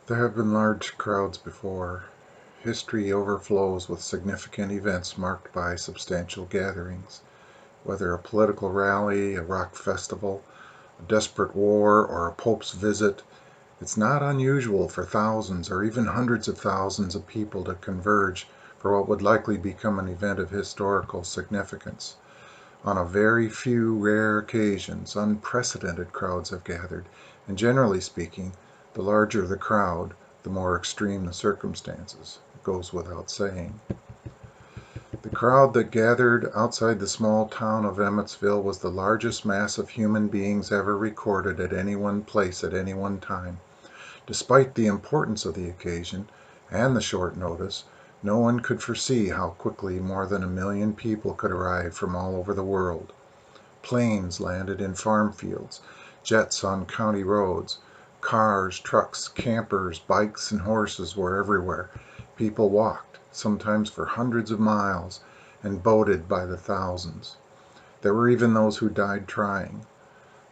There have been large crowds before. History overflows with significant events marked by substantial gatherings. Whether a political rally, a rock festival, a desperate war, or a pope's visit, it's not unusual for thousands or even hundreds of thousands of people to converge for what would likely become an event of historical significance. On a very few rare occasions, unprecedented crowds have gathered, and generally speaking, the larger the crowd, the more extreme the circumstances. It goes without saying. The crowd that gathered outside the small town of Emmetsville was the largest mass of human beings ever recorded at any one place at any one time. Despite the importance of the occasion and the short notice, no one could foresee how quickly more than 1 million people could arrive from all over the world. Planes landed in farm fields, jets on county roads, cars, trucks, campers, bikes, and horses were everywhere. People walked, sometimes for hundreds of miles, and boated by the thousands. There were even those who died trying.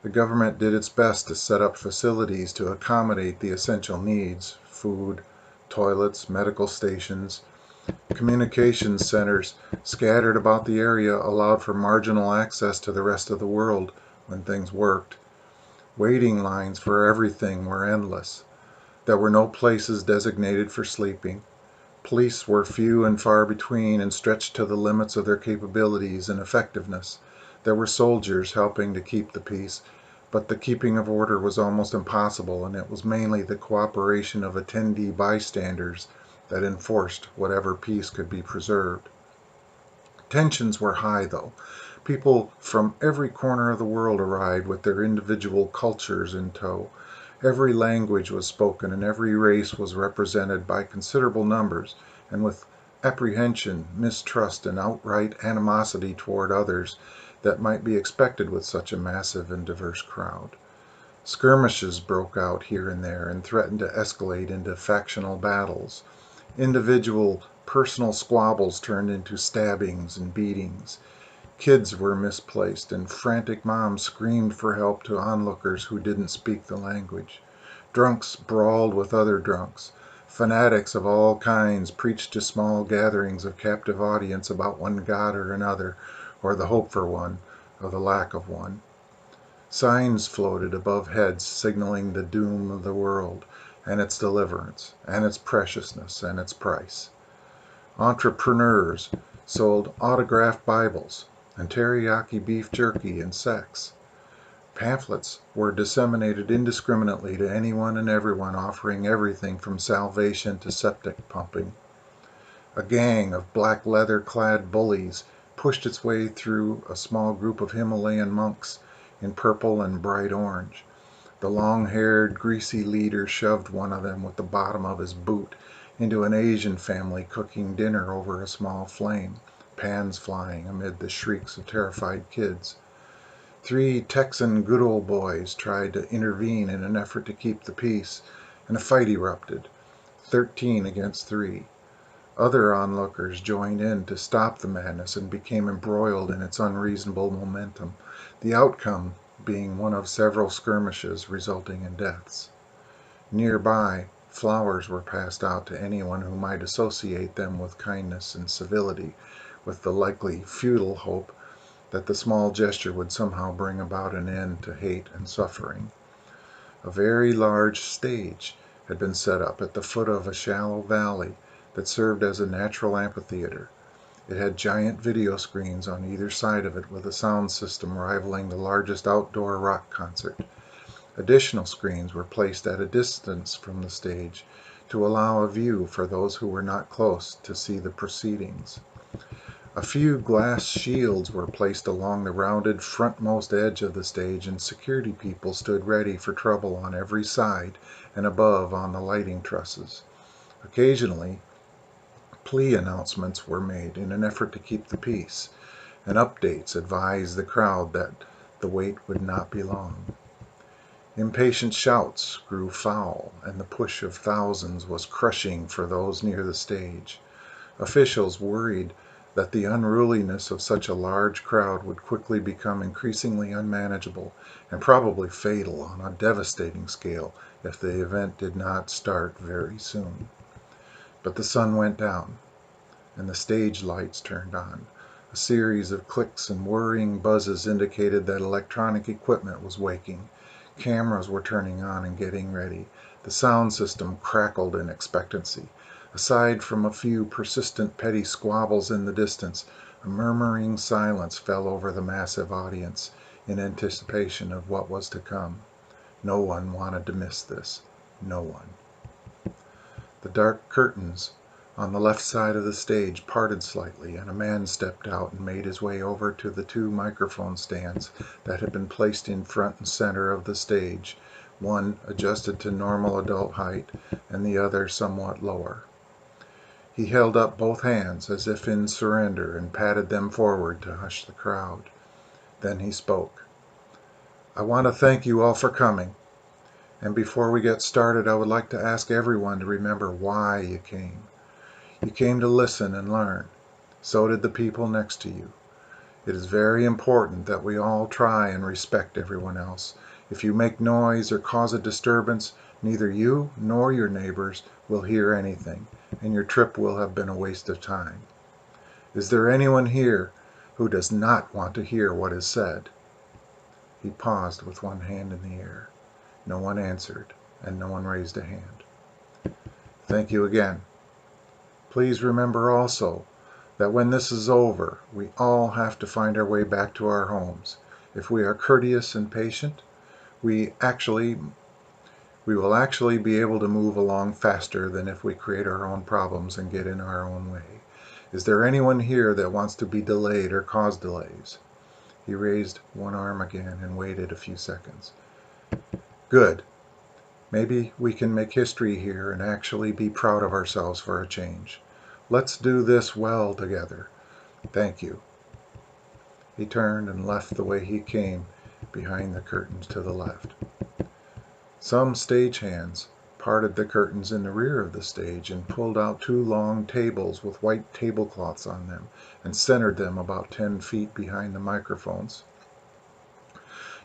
The government did its best to set up facilities to accommodate the essential needs: food, toilets, medical stations. Communications centers scattered about the area allowed for marginal access to the rest of the world when things worked. Waiting lines for everything were endless. There were no places designated for sleeping. Police were few and far between and stretched to the limits of their capabilities and effectiveness. There were soldiers helping to keep the peace, but the keeping of order was almost impossible, and it was mainly the cooperation of attendee bystanders that enforced whatever peace could be preserved. Tensions were high, though. People from every corner of the world arrived with their individual cultures in tow. Every language was spoken and every race was represented by considerable numbers, and with apprehension, mistrust, and outright animosity toward others that might be expected with such a massive and diverse crowd. Skirmishes broke out here and there and threatened to escalate into factional battles. Individual personal squabbles turned into stabbings and beatings. Kids were misplaced, and frantic moms screamed for help to onlookers who didn't speak the language. Drunks brawled with other drunks. Fanatics of all kinds preached to small gatherings of captive audience about one god or another, or the hope for one, or the lack of one. Signs floated above heads signaling the doom of the world, and its deliverance, and its preciousness, and its price. Entrepreneurs sold autographed Bibles and teriyaki beef jerky and sex. Pamphlets were disseminated indiscriminately to anyone and everyone, offering everything from salvation to septic pumping. A gang of black leather-clad bullies pushed its way through a small group of Himalayan monks in purple and bright orange. The long-haired, greasy leader shoved one of them with the bottom of his boot into an Asian family cooking dinner over a small flame, pans flying amid the shrieks of terrified kids. 3 Texan good old boys tried to intervene in an effort to keep the peace, and a fight erupted, 13 against 3. Other onlookers joined in to stop the madness and became embroiled in its unreasonable momentum, the outcome being one of several skirmishes resulting in deaths. Nearby, flowers were passed out to anyone who might associate them with kindness and civility, with the likely futile hope that the small gesture would somehow bring about an end to hate and suffering. A very large stage had been set up at the foot of a shallow valley that served as a natural amphitheater. It had giant video screens on either side of it with a sound system rivaling the largest outdoor rock concert. Additional screens were placed at a distance from the stage to allow a view for those who were not close to see the proceedings. A few glass shields were placed along the rounded frontmost edge of the stage, and security people stood ready for trouble on every side and above on the lighting trusses. Occasionally, plea announcements were made in an effort to keep the peace, and updates advised the crowd that the wait would not be long. Impatient shouts grew foul, and the push of thousands was crushing for those near the stage. Officials worried that the unruliness of such a large crowd would quickly become increasingly unmanageable and probably fatal on a devastating scale if the event did not start very soon. But the sun went down, and the stage lights turned on. A series of clicks and whirring buzzes indicated that electronic equipment was waking. Cameras were turning on and getting ready. The sound system crackled in expectancy. Aside from a few persistent petty squabbles in the distance, a murmuring silence fell over the massive audience in anticipation of what was to come. No one wanted to miss this. No one. The dark curtains on the left side of the stage parted slightly, and a man stepped out and made his way over to the two microphone stands that had been placed in front and center of the stage, one adjusted to normal adult height and the other somewhat lower. He held up both hands as if in surrender and patted them forward to hush the crowd. Then he spoke. "I want to thank you all for coming. And before we get started, I would like to ask everyone to remember why you came. You came to listen and learn. So did the people next to you. It is very important that we all try and respect everyone else. If you make noise or cause a disturbance, neither you nor your neighbors will hear anything, and your trip will have been a waste of time. Is there anyone here who does not want to hear what is said?" He paused with one hand in the air. No one answered, and no one raised a hand. "Thank you again. Please remember also that when this is over, we all have to find our way back to our homes. If we are courteous and patient, we will actually be able to move along faster than if we create our own problems and get in our own way. Is there anyone here that wants to be delayed or cause delays?" He raised one arm again and waited a few seconds. "Good. Maybe we can make history here and actually be proud of ourselves for a change. Let's do this well together. Thank you." He turned and left the way he came, behind the curtains to the left. Some stagehands parted the curtains in the rear of the stage and pulled out two long tables with white tablecloths on them and centered them about 10 feet behind the microphones.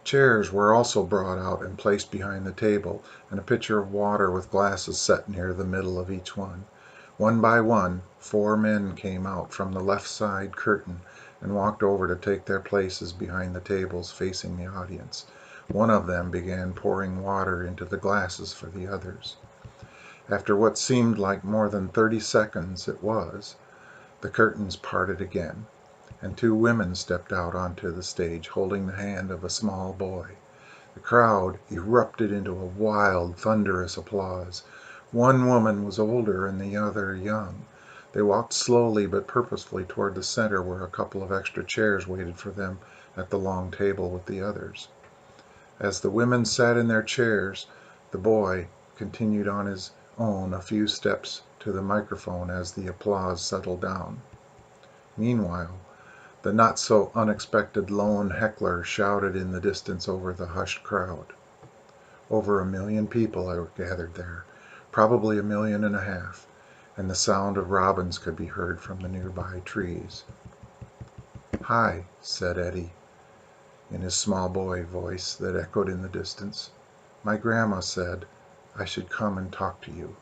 Chairs were also brought out and placed behind the table, and a pitcher of water with glasses set near the middle of each one. One by one, 4 men came out from the left side curtain and walked over to take their places behind the tables facing the audience. One of them began pouring water into the glasses for the others. After what seemed like more than 30 seconds, the curtains parted again, and 2 women stepped out onto the stage holding the hand of a small boy. The crowd erupted into a wild, thunderous applause. One woman was older and the other young. They walked slowly but purposefully toward the center where a couple of extra chairs waited for them at the long table with the others. As the women sat in their chairs, the boy continued on his own a few steps to the microphone as the applause settled down. Meanwhile, the not-so-unexpected lone heckler shouted in the distance over the hushed crowd. Over 1 million people were gathered there, probably 1.5 million, and the sound of robins could be heard from the nearby trees. "Hi," said Eddie, in his small boy voice that echoed in the distance. "My grandma said I should come and talk to you."